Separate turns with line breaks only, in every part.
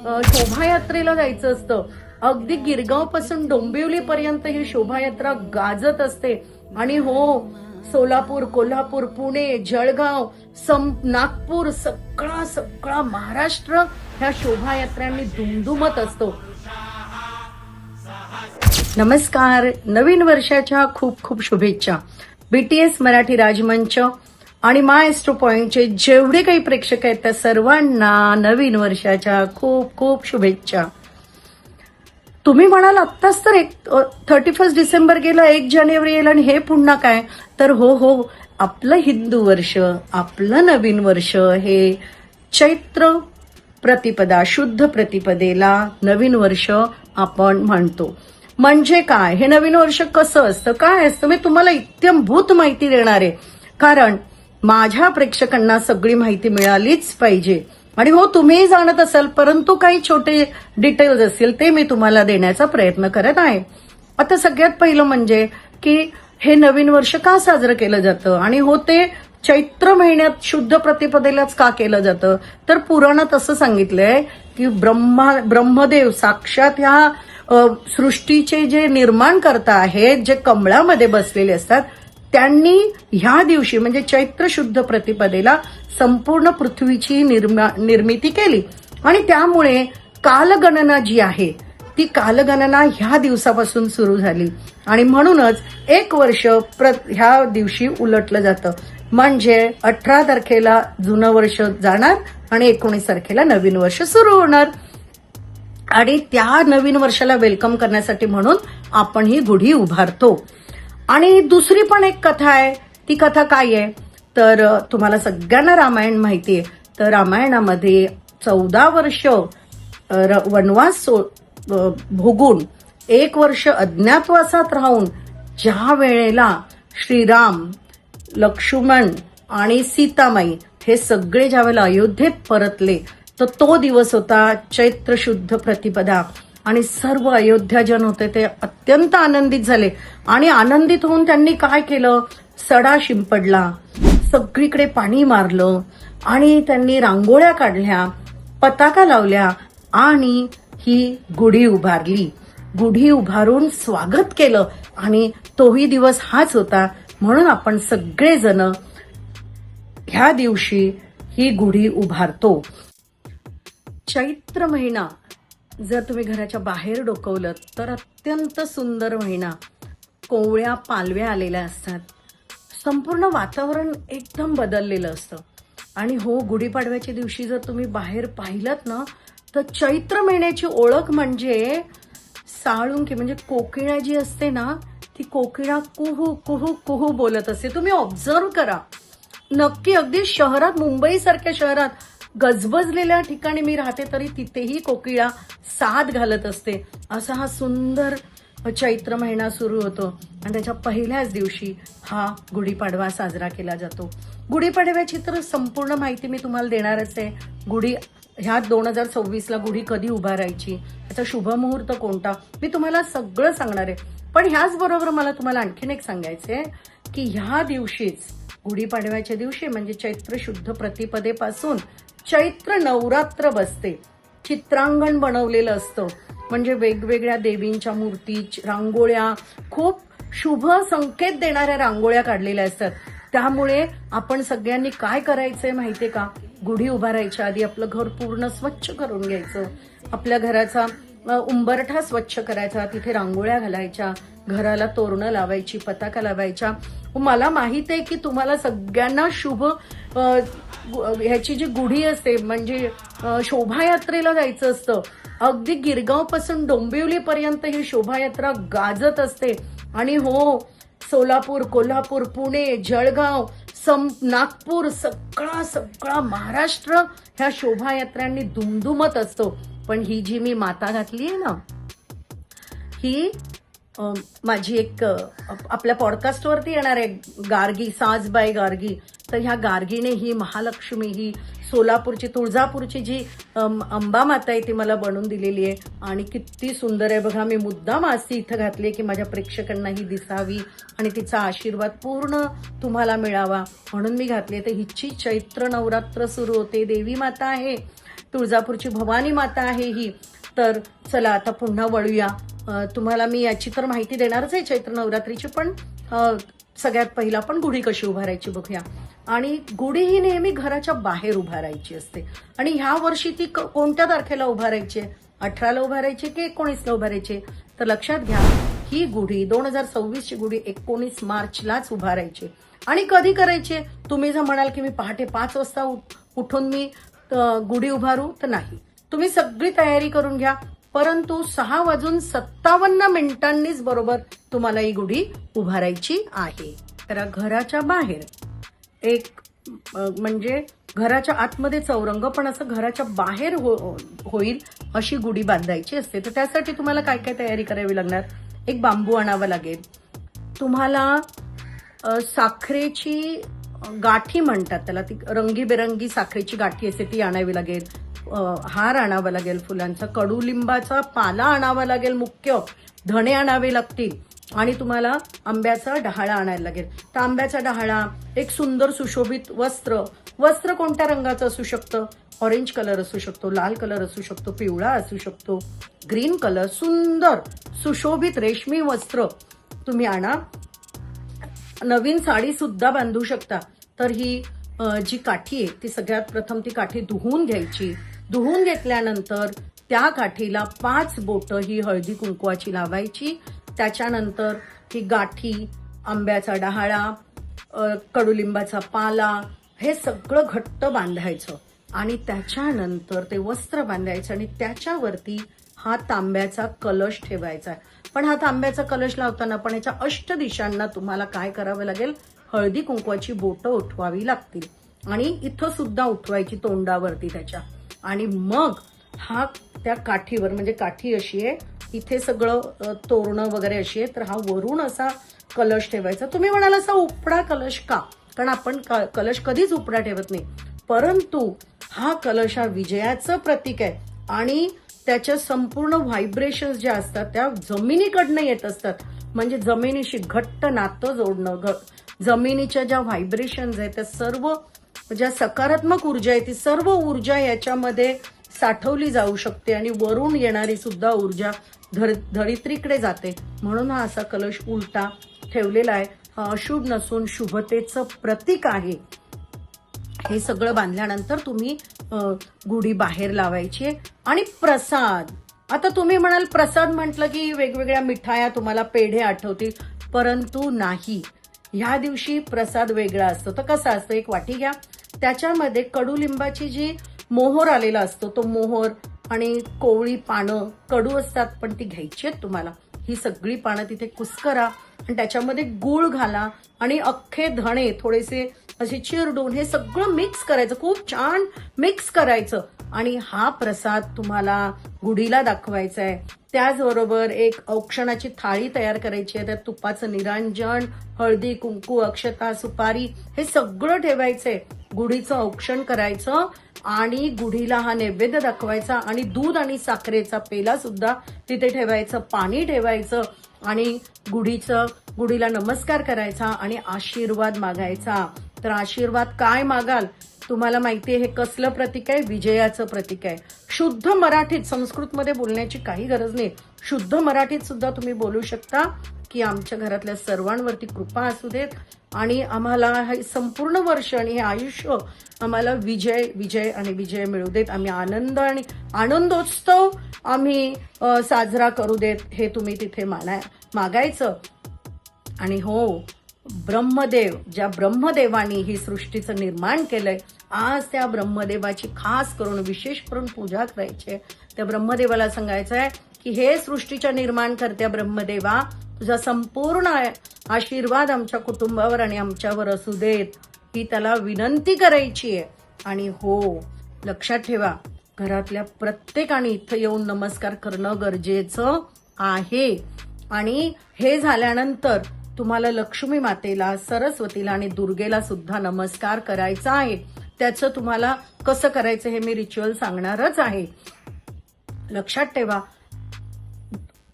शोभायात्रेला जायचं असतं. अगदी गिरगाव पासून डोंबिवली पर्यंत ही शोभायात्रा गाजत असते. आणि हो, सोलापूर, कोल्हापूर, पुणे, जळगाव, नागपूर, सगळा सगळा महाराष्ट्र ह्या शोभायात्रांनी दुमदुमत असतो. नमस्कार, नवीन वर्षाच्या खूप खूप शुभेच्छा. बीटीएस मराठी राजमंच आणि मायस्ट्रो पॉइंटचे जेवढे काही प्रेक्षक आहेत त्या सर्वांना नवीन वर्षाच्या खूप खूप शुभेच्छा. तुम्ही म्हणाल आत्ताच तर 31 डिसेंबर गेला, 1 जानेवारी येईल आणि हे पुन्हा काय. तर हो, आपलं हिंदू वर्ष, आपलं नवीन वर्ष हे चैत्र प्रतिपदा, शुद्ध प्रतिपदेला नवीन वर्ष आपण म्हणतो. म्हणजे काय, हे नवीन वर्ष कसं असतं, काय असतं, मी तुम्हाला इत्यंभूत माहिती देणार आहे. कारण माझ्या प्रेक्षकांना सगळी माहिती मिळालीच पाहिजे. आणि हो, तुम्हीही जाणत असाल, परंतु काही छोटे डिटेल्स असतील ते मी तुम्हाला देण्याचा प्रयत्न करत आहे. आता सगळ्यात पहिलं म्हणजे की हे नवीन वर्ष का साजरं केलं जातं, आणि हो, ते चैत्र महिन्यात शुद्ध प्रतिपदेलाच का केलं जातं. तर पुराणात असं सांगितलंय की ब्रह्मदेव साक्षात ह्या सृष्टीचे जे निर्माणकर्ता आहेत, जे कमळामध्ये बसलेले असतात, त्यांनी ह्या दिवशी म्हणजे चैत्र शुद्ध प्रतिपदेला संपूर्ण पृथ्वीची निर्मिती केली. आणि त्यामुळे कालगणना जी आहे ती कालगणना ह्या दिवसापासून सुरू झाली. आणि म्हणूनच 1 वर्ष ह्या दिवशी उलटलं जातं. म्हणजे 18 तारखेला जुनं वर्ष जाणार आणि 19 तारखेला नवीन वर्ष सुरू होणार. आणि त्या नवीन वर्षाला वेलकम करण्यासाठी म्हणून आपण ही गुढी उभारतो. आणि दुसरी पण एक कथा आहे. ती कथा काय आहे, तर तुम्हाला सगळ्यांना रामायण माहिती आहे. तर रामायणामध्ये 14 वर्ष वनवास भोगून 1 वर्ष अज्ञातवासात राहून ज्या वेळेला श्रीराम, लक्ष्मण आणि सीतामाई हे सगळे ज्या वेळेला अयोध्येत परतले, तर तो दिवस होता चैत्र शुद्ध प्रतिपदा. आणि सर्व अयोध्याजन होते ते अत्यंत आनंदित झाले. आणि आनंदित होऊन त्यांनी काय केलं, सडा शिंपडला, सगळीकडे पाणी मारलं आणि त्यांनी रांगोळ्या काढल्या, पताका लावल्या आणि ही गुढी उभारली. गुढी उभारून स्वागत केलं. आणि तोही दिवस हाच होता. म्हणून आपण सगळेजण ह्या दिवशी ही गुढी उभारतो. चैत्र महिना जर तुम्ही घराच्या बाहेर डोकवलं तर अत्यंत सुंदर महिना. कोवळ्या पालव्या आलेल्या असतात. संपूर्ण वातावरण एकदम बदललेलं असतं. आणि हो, गुढीपाडव्याच्या दिवशी जर तुम्ही बाहेर पाहिलत ना, तर चैत्र महिन्याची ओळख म्हणजे साळुंकी म्हणजे कोकिळा जी असते ना, ती कोकिळा कुहू कुहू कुहू बोलत असते. तुम्ही ऑब्झर्व करा नक्की. अगदी शहरात, मुंबईसारख्या शहरात गजबजलेल्या ठिकाणी मी राहते तरी तिथेही कोकिळा साद घालत असते. असा हा सुंदर चैत्र महिना सुरू होतो. आणि त्याच्या पहिल्याच दिवशी हा गुढीपाडवा साजरा केला जातो. गुढीपाडव्याची तर संपूर्ण माहिती मी तुम्हाला देणारच आहे. गुढी ह्या 2026ला गुढी कधी उभारायची, त्याचा शुभमुहूर्त कोणता, मी तुम्हाला सगळं सांगणार आहे. पण ह्याचबरोबर मला तुम्हाला आणखीन एक सांगायचंय की ह्या दिवशीच, गुढीपाडव्याच्या दिवशी म्हणजे चैत्र शुद्ध प्रतिपदेपासून चैत्र नवरात्र बसते. चित्रांगण बनवलेलं असतं. म्हणजे वेगवेगळ्या देवींच्या मूर्ती, रांगोळ्या, खूप शुभ संकेत देणाऱ्या रांगोळ्या काढलेल्या असतात. त्यामुळे आपण सगळ्यांनी काय करायचंय माहितीये का, गुढी उभारायच्या आधी आपलं घर पूर्ण स्वच्छ करून घ्यायचं. आपल्या घराचा उंबरठा स्वच्छ करायचा, तिथे रांगोळ्या घालायच्या, घराला तोरणं लावायची, पताका लावायच्या. मला माहित आहे की तुम्हाला सगळ्यांना शुभ ह्याची जी गुढी असते म्हणजे शोभायात्रेला जायचं असतं. अगदी गिरगाव पासून डोंबिवली पर्यंत ही शोभायात्रा गाजत असते. आणि हो, सोलापूर, कोल्हापूर, पुणे, जळगाव, नागपूर, सगळा सगळा महाराष्ट्र ह्या शोभायात्रांनी दुमदुमत असतो. पण ही जी मी माता घातली आहे ना, ही माझी एक आपल्या पॉडकास्टवरती येणार आहे, गार्गी, साज बाय गार्गी. तर ह्या गार्गीने ही महालक्ष्मी, ही सोलापूरची, तुळजापूरची जी अंबा माता आहे ती मला बनवून दिलेली आहे. आणि किती सुंदर आहे बघा. मी मुद्दाम आज ती इथं घातली की माझ्या प्रेक्षकांना ही दिसावी आणि तिचा आशीर्वाद पूर्ण तुम्हाला मिळावा म्हणून मी घातली. तर हिची चैत्र नवरात्र सुरू होते. देवी माता आहे तुळजापूरची भवानी माता आहे ही. तर चला आता पुन्हा वळूया. तुम्हाला मी याची तर माहिती देणारच आहे चैत्र नवरात्रीची, पण सगळ्यात पहिला आपण गुढी कशी उभारायची बघूया. आणि गुढी ही नेहमी घराच्या बाहेर उभारायची असते. आणि ह्या वर्षी ती कोणत्या तारखेला उभारायची आहे? 18ला उभारायची की 19ला उभारायची? तर लक्षात घ्या, ही गुढी 2026 ची गुढी 19 मार्चलाच उभारायची. आणि कधी करायची? तुम्ही जर म्हणाल की मी पहाटे 5 वाजता उठून मी गुढी उभारू, तर नाही. तुम्ही सगळी तयारी करून घ्या, परंतु 6:57 बरोबर तुम्हाला ही गुढी उभारायची आहे. तर घराच्या बाहेर एक म्हणजे घराच्या आतमध्ये चौरंग, पण असं घराच्या बाहेर होईल अशी गुढी बांधायची असते. तर त्यासाठी तुम्हाला काय काय तयारी करावी लागणार? एक बांबू आणावा लागेल. तुम्हाला साखरेची गाठी म्हणतात त्याला, ती रंगीबेरंगी साखरेची गाठी असते ती आणावी लागेल. हार आणावा लागेल फुलांचा, कडुलिंबाचा पाला आणावा लागेल, मुख्य धणे आणावे लागतील. आणि तुम्हाला आंब्याचा डहाळा आणायला लागेल. तर आंब्याचा डहाळा, एक सुंदर सुशोभित वस्त्र कोणत्या रंगाचं असू शकतं? ऑरेंज कलर असू शकतो, लाल कलर असू शकतो, पिवळा असू शकतो, ग्रीन कलर, सुंदर सुशोभित रेशमी वस्त्र तुम्ही आणा. नवीन साडी सुद्धा बांधू शकता. तर ही जी काठी आहे ती सगळ्यात प्रथम ती काठी धुवून घ्यायची. धुवून घेतल्यानंतर त्या काठीला 5 बोटं ही हळदी कुंकवाची लावायची. त्याच्यानंतर ही गाठी, आंब्याचा डहाळा, कडुलिंबाचा पाला हे सगळं घट्ट बांधायचं. आणि त्याच्यानंतर ते वस्त्र बांधायचं आणि त्याच्यावरती हा तांब्याचा कलश ठेवायचा. पण हा तांब्याचा कलश लावताना पण याच्या 8 दिशांना तुम्हाला काय करावं लागेल? हळदी कुंकवाची बोटं उठवावी लागतील. आणि इथं सुद्धा उठवायची तोंडावरती त्याच्या. आणि मग हा त्या काठीवर, म्हणजे काठी अशी आहे, इथे सगळं तोरणं वगैरे अशी आहे, तर हा वरून असा कलश ठेवायचा. तुम्ही म्हणाल असा उपडा कलश का? कारण आपण कलश कधीच उपडा ठेवत नाही, परंतु हा कलश हा विजयाचं प्रतीक आहे. आणि त्याच्या संपूर्ण व्हायब्रेशन्स ज्या असतात त्या जमिनीकडनं येत असतात. म्हणजे जमिनीशी घट्ट नातं जोडणं, जमिनीच्या ज्या व्हायब्रेशन्स आहेत त्या सर्व, ज्या सकारात्मक ऊर्जा आहे ती सर्व ऊर्जा याच्यामध्ये साठवली जाऊ शकते. आणि वरून येणारी सुद्धा ऊर्जा धरित्रीकडे जाते. म्हणून हा असा कलश उलटा ठेवलेला आहे. हा अशुभ नसून शुभतेचं प्रतीक आहे. हे सगळं बांधल्यानंतर तुम्ही गुढी बाहेर लावायची आहे. आणि प्रसाद, आता तुम्ही म्हणाल प्रसाद म्हटलं की वेगवेगळ्या मिठाया तुम्हाला पेढे आठवतील, परंतु नाही. ह्या दिवशी प्रसाद वेगळा असतो. तर कसा असतो? एक वाटी घ्या, त्याच्यामध्ये कडुलिंबाची जी मोहोर आलेला असतो तो मोहोर आणि कोवळी पानं, कडू असतात पण ती घ्यायची आहेत तुम्हाला. ही सगळी पानं तिथे कुस्करा आणि त्याच्यामध्ये गूळ घाला आणि अख्खे धणे थोडेसे असे चिरडून हे सगळं मिक्स करायचं, खूप छान मिक्स करायचं. आणि हा प्रसाद तुम्हाला गुढीला दाखवायचा आहे. त्याचबरोबर एक औक्षणाची थाळी तयार करायची आहे. त्यात तुपाचं निरांजन, हळदी कुंकू, अक्षता, सुपारी हे सगळं ठेवायचंय. गुढीचं औक्षण करायचं आणि गुढीला हा नैवेद्य दाखवायचा. आणि दूध आणि साखरेचा पेला सुद्धा तिथे ठेवायचं, पाणी ठेवायचं आणि गुढीला नमस्कार करायचा आणि आशीर्वाद मागायचा. तर आशीर्वाद काय मागाल? तुम्हाला माहिती आहे हे कसलं प्रतीक आहे? विजयाचं प्रतीक आहे. शुद्ध मराठीत, संस्कृतमध्ये बोलण्याची काही गरज नाही, शुद्ध मराठीत सुद्धा तुम्ही बोलू शकता की आमच्या घरातल्या सर्वांवरती कृपा असू देत आणि आम्हाला हे संपूर्ण वर्ष आणि हे आयुष्य आम्हाला विजय विजय आणि विजय मिळू देत. आम्ही आनंद आणि आनंदोत्सव आम्ही साजरा करू देत, हे तुम्ही तिथे मागायचं. आणि हो, ब्रह्मदेव, ज्या ब्रह्मदेवानी ही सृष्टीचं निर्माण केलंय, आज त्या ब्रह्मदेवाची खास करून विशेष करून पूजा करायची. त्या ब्रह्मदेवाला सांगायचं आहे की हे सृष्टीच्या निर्माण करत्या ब्रह्मदेवा, तुझा संपूर्ण आशीर्वाद आमच्या कुटुंबावर आणि आमच्यावर असू देत, ही त्याला विनंती करायची आहे. आणि हो, लक्षात ठेवा, घरातल्या प्रत्येकाने इथं येऊन नमस्कार करणं गरजेचं आहे. आणि हे झाल्यानंतर तुम्हाला लक्ष्मी मातेला, सरस्वतीला आणि दुर्गेला सुद्धा नमस्कार करायचा आहे. त्याचं तुम्हाला कसं करायचं हे मी रिच्युअल सांगणारच आहे. लक्षात ठेवा,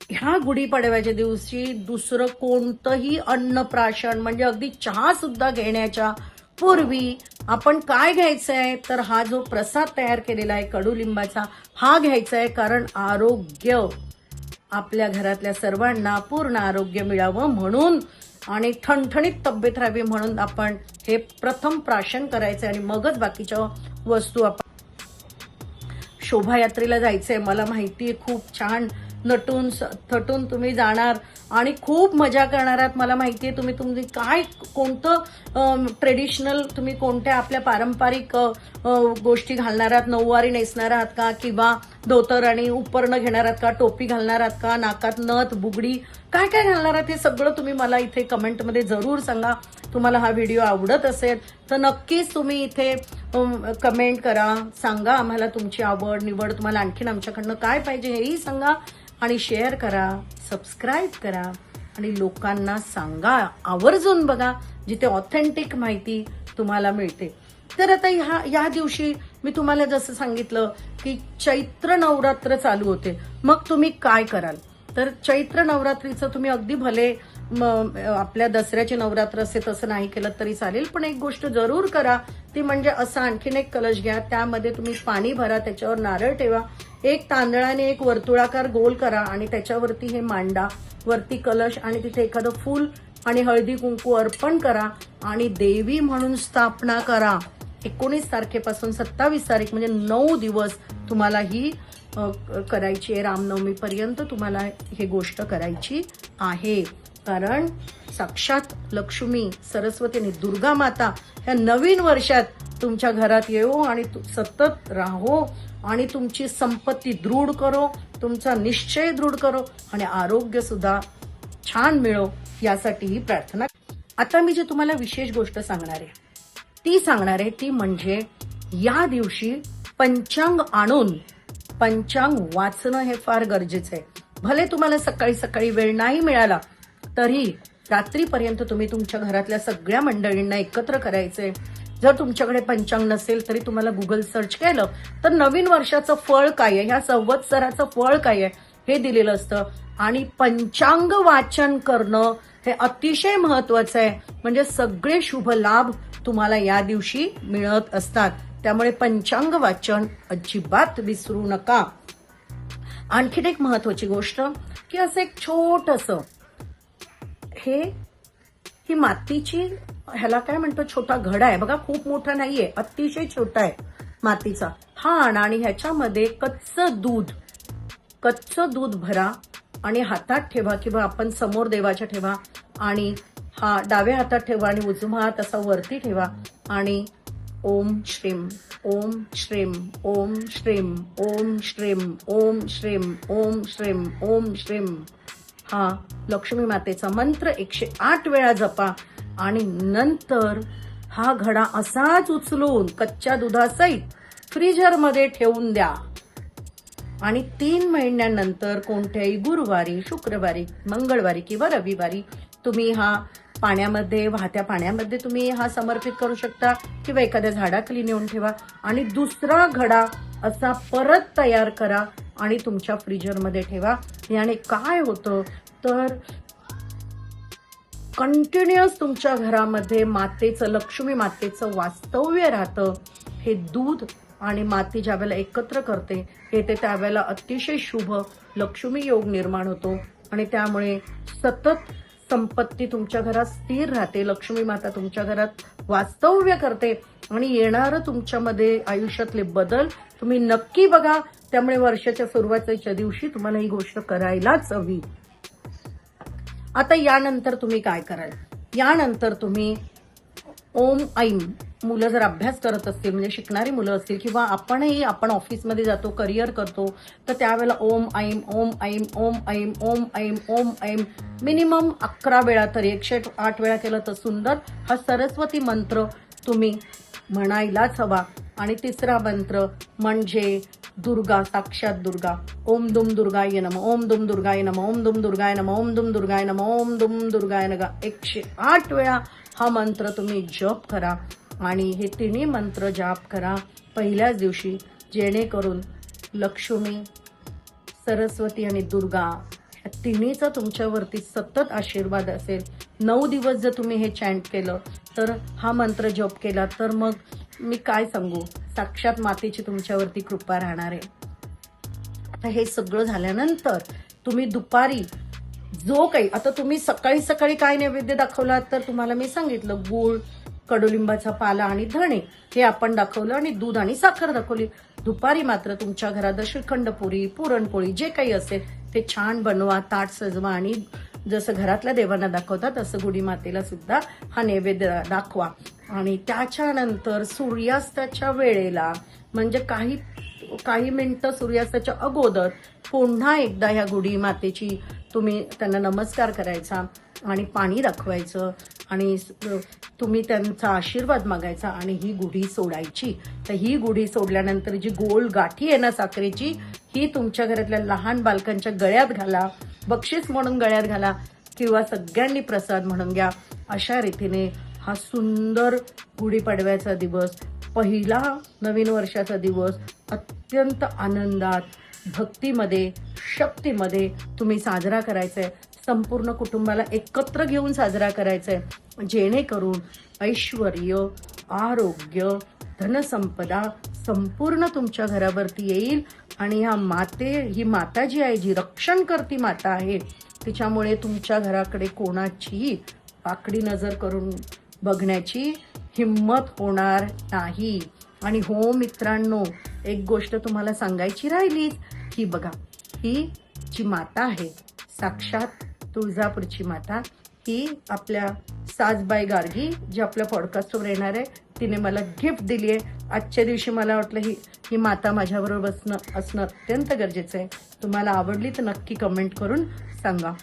ह्या गुढीपाडव्याच्या दिवशी दुसरं कोणतंही अन्नप्राशन म्हणजे अगदी चहा सुद्धा घेण्याच्या पूर्वी आपण काय घ्यायचंय तर हा जो प्रसाद तयार केलेला आहे कडुलिंबाचा हा घ्यायचा आहे, कारण आरोग्य आपल्या घरातल्या सर्वांना पूर्ण आरोग्य मिळावं म्हणून आणि ठणठणीत तब्येत राहावी म्हणून आपण हे प्रथम प्राशन करायचंय आणि मगच बाकीच्या वस्तू आपण. शोभायात्रेला जायचंय, मला माहितीये खूप छान नटून थटून तुम्ही जाणार आणि खूप मजा करणार आहात. मला माहितीये तुम्ही काय कोणतं ट्रेडिशनल तुम्ही कोणत्या आपल्या पारंपरिक गोष्टी घालणार आहात. नऊवारी नेसणार आहात का, किंवा धोतर आणि उपरणं घेणार आहात का, टोपी घालणार आहात का, नाकात नथ बुगडी काय काय घालणार आहात हे सगळं तुम्ही मला इथे कमेंटमध्ये जरूर सांगा. तुम्हाला हा व्हिडिओ आवडत असेल तर नक्कीच तुम्ही इथे कमेंट करा, सांगा आम्हाला तुमची आवड निवड, तुम्हाला आणखीन आमच्याकडनं काय पाहिजे हेही सांगा आणि शेअर करा, सबस्क्राईब करा आणि लोकांना सांगा, आवर्जून बघा जिथे ऑथेंटिक माहिती तुम्हाला मिळते. तर आता या दिवशी मी तुम्हाला जसं सांगितलं की चैत्र नवरात्र चालू होते, मग तुम्ही काय कराल तर चैत्र नवरात्रीचं तुम्ही अगदी भले आपल्या दसऱ्याचे नवरात्र असे तसं नाही केलं तरी चालेल, पण एक गोष्ट जरूर करा ती म्हणजे असा आणखीन एक कलश घ्या, त्यामध्ये तुम्ही पाणी भरा, त्याच्यावर नारळ ठेवा, एक तांदळाने एक वर्तुळाकार गोल करा आणि त्याच्यावरती हे मांडा, वरती कलश आणि तिथे एखादं फूल आणि हळदी कुंकू अर्पण करा आणि देवी म्हणून स्थापना करा. 19 तारखेपासून 27 तारीख म्हणजे 9 दिवस तुम्हाला ही करायची आहे. रामनवमीपर्यंत तुम्हाला ही गोष्ट करायची आहे, कारण साक्षात लक्ष्मी सरस्वती आणि दुर्गा माता ह्या नवीन वर्षात तुमच्या घरात येऊ आणि सतत राहो आणि तुमची संपत्ती दृढ करो, तुमचा निश्चय दृढ करो आणि आरोग्य सुद्धा छान मिळो यासाठी ही प्रार्थना. आता मी जे तुम्हाला विशेष गोष्ट सांगणार आहे ती म्हणजे या दिवशी पंचांग आणून पंचांग वाचणं हे फार गरजेचं आहे. भले तुम्हाला सकाळी सकाळी वेळ नाही मिळाला तरी रात्रीपर्यंत तुम्ही तुमच्या घरातल्या सगळ्या मंडळींना एकत्र करायचंय. जर तुमच्याकडे पंचांग नसेल तरी तुम्हाला गुगल सर्च केलं तर नवीन वर्षाचं फळ काय आहे, ह्या संवत्सराचं फळ काय आहे हे दिलेलं असतं आणि पंचांग वाचन करणं हे अतिशय महत्वाचं आहे. म्हणजे सगळे शुभ लाभ तुम्हाला या दिवशी मिळत असतात, त्यामुळे पंचांग वाचन अजिबात विसरू नका. आणखीन एक महत्वाची गोष्ट की असं एक छोटंसं ही मातीची ह्याला काय म्हणतो छोटा घडा आहे बघा, खूप मोठा नाहीये, अतिशय छोटा आहे मातीचा हा आणा आणि ह्याच्यामध्ये कच्चं दूध भरा आणि हातात ठेवा किंवा आपण समोर देवाच्या ठेवा आणि हा डाव्या हातात ठेवा आणि उजवा हात असा वरती ठेवा आणि ओम श्रीम ओम श्रीम ओम श्रीम ओम श्रीम ओम श्रीम ओम श्रीम ओम श्रीम हा लक्ष्मी मातेचा मंत्र 108 वेळा जपा आणि नंतर हा घडा असाच उचलून कच्च्या दुधासहित फ्रीजरमध्ये ठेवून द्या आणि 3 महिन्यानंतर कोणत्याही गुरुवारी, शुक्रवारी, मंगळवारी किंवा रविवारी तुम्ही हा वाहत्या पाण्यामध्ये तुम्ही हा समर्पित करू शकता किंवा एखाद्या झाडाखाली नेऊन ठेवा आणि दुसरा घडा असा परत तयार करा आणि तुमच्या फ्रीजरमध्ये ठेवा. याने काय होतं तर कंटिन्युअस तुमच्या घरामध्ये लक्ष्मी मातेचं वास्तव्य राहतं. हे दूध आणि माती ज्यावेळेला एकत्र करते हे त्यावेळेला अतिशय शुभ लक्ष्मी योग निर्माण होतो आणि त्यामुळे सतत संपत्ती तुमच्या घरात स्थिर राहते. लक्ष्मी माता तुमच्या घरात वास्तव्य करते आणि येणारं तुमच्यामध्ये आयुष्यातले बदल तुम्ही नक्की बघा. त्यामुळे वर्षाच्या सुरुवातीच्या दिवशी तुम्हाला ही गोष्ट करायलाच हवी. आता यानंतर तुम्ही काय कराल, यानंतर तुम्ही ओम ऐम, मुलं जर अभ्यास करत असतील म्हणजे शिकणारी मुलं असतील किंवा आपण ऑफिसमध्ये जातो, करिअर करतो तर त्यावेळेला ओम ऐम ओम ऐम ओम ऐम ओम ऐम ओम ऐम मिनिमम 11 वेळा तरी 108 वेळा केलं तर सुंदर. हा सरस्वती मंत्र तुम्ही म्हणायलाच हवा. आणि तिसरा मंत्र म्हणजे दुर्गा, साक्षात दुर्गा, ओम दुम दुर्गाय नमः, ओम दुम दुर्गाय नमः, ओम दुम दुर्गाय नमः, ओम दुम दुर्गाय नमः, ओम दुम दुर्गाय नमः 108 वेळा हा मंत्र तुम्ही जप करा आणि हे तिन्ही मंत्र जाप करा पहिल्याच दिवशी, जेणेकरून लक्ष्मी, सरस्वती आणि दुर्गा या तिन्हीचा तुमच्यावरती सतत आशीर्वाद असेल. 9 दिवस जर तुम्ही हे चॅन्ट केलं तर हा मंत्र जप केला तर मग मी काय सांगू, साक्षात मातेची तुमच्यावरती कृपा राहणार आहे. आता हे सगळं झाल्यानंतर तुम्ही दुपारी जो काही, आता तुम्ही सकाळी सकाळी काय नैवेद्य दाखवला तर तुम्हाला मी सांगितलं, गूळ, कडुलिंबाचा पाला आणि धणे हे आपण दाखवलं आणि दूध आणि साखर दाखवली. दुपारी मात्र तुमच्या घरात श्रीखंड पुरी, पुरणपोळी जे काही असेल ते छान बनवा, ताट सजवा आणि जसं घरातल्या देवांना दाखवतात तसं गुढी मातेला सुद्धा हा नैवेद्य दाखवा. आणि त्याच्यानंतर सूर्यास्ताच्या वेळेला म्हणजे काही मिनिटं सूर्यास्ताच्या अगोदर पुन्हा एकदा ह्या गुढी मातेची तुम्ही त्यांना नमस्कार करायचा आणि पाणी दाखवायचं आणि तुम्ही त्यांचा आशीर्वाद मागायचा आणि ही गुढी सोडायची. तर ही गुढी सोडल्यानंतर जी गोल गाठी आहे ना साखरेची, ही तुमच्या घरातल्या लहान बालकांच्या गळ्यात घाला, बक्षीस म्हणून गळ्यात घाला किंवा सगळ्यांनी प्रसाद म्हणून घ्या. अशा रीतीने हा सुंदर गुढीपाडव्याचा दिवस, पहिला नवीन वर्षाचा दिवस अत्यंत आनंदात, भक्तीमध्ये, शक्तीमध्ये तुम्ही साजरा करायचा आहे. संपूर्ण कुटुंबाला एकत्र घेऊन साजरा करायचा आहे, जेणेकरून ऐश्वर्य, आरोग्य, धनसंपदा संपूर्ण तुमच्या घरावरती येईल. आणि ही माता जी आहे, जी रक्षण करती माता आहे, तिच्यामुळे तुमच्या घराकडे कोणाचीही आकडी नजर करून बघण्याची हिम्मत होणार नाही. आणि हो मित्रांनो, एक गोष्ट तुम्हाला सांगायची राहिली की बघा, ही जी माता आहे साक्षात तुळजापूरची माता, ही आपल्या साजबाई गार्गी जी आपल्या पॉडकास्टवर येणार आहे, तिने मला गिफ्ट दिली आहे. आजच्या दिवशी मला वाटलं ही माता माझ्याबरोबर असणं अत्यंत गरजेचं आहे. तुम्हाला आवडली तर नक्की कमेंट करून सांगा.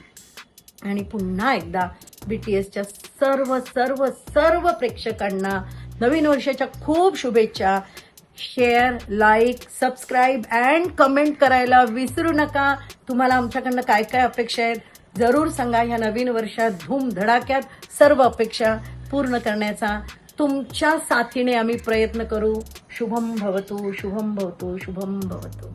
आणि पुन्हा एकदा BTSच्या सर्व सर्व सर्व प्रेक्षकांना नवीन वर्षाच्या खूप शुभेच्छा. Share, like, subscribe and comment करायला विसरू नका. तुम्हाला आमच्याकडनं काय काय अपेक्षा आहेत जरूर सांगा. ह्या नवीन वर्षात धूमधडाक्यात सर्व अपेक्षा पूर्ण करण्याचा तुमच्या साथीने आम्ही प्रयत्न करू. शुभम भवतु, शुभम भवतु, शुभम भवतु.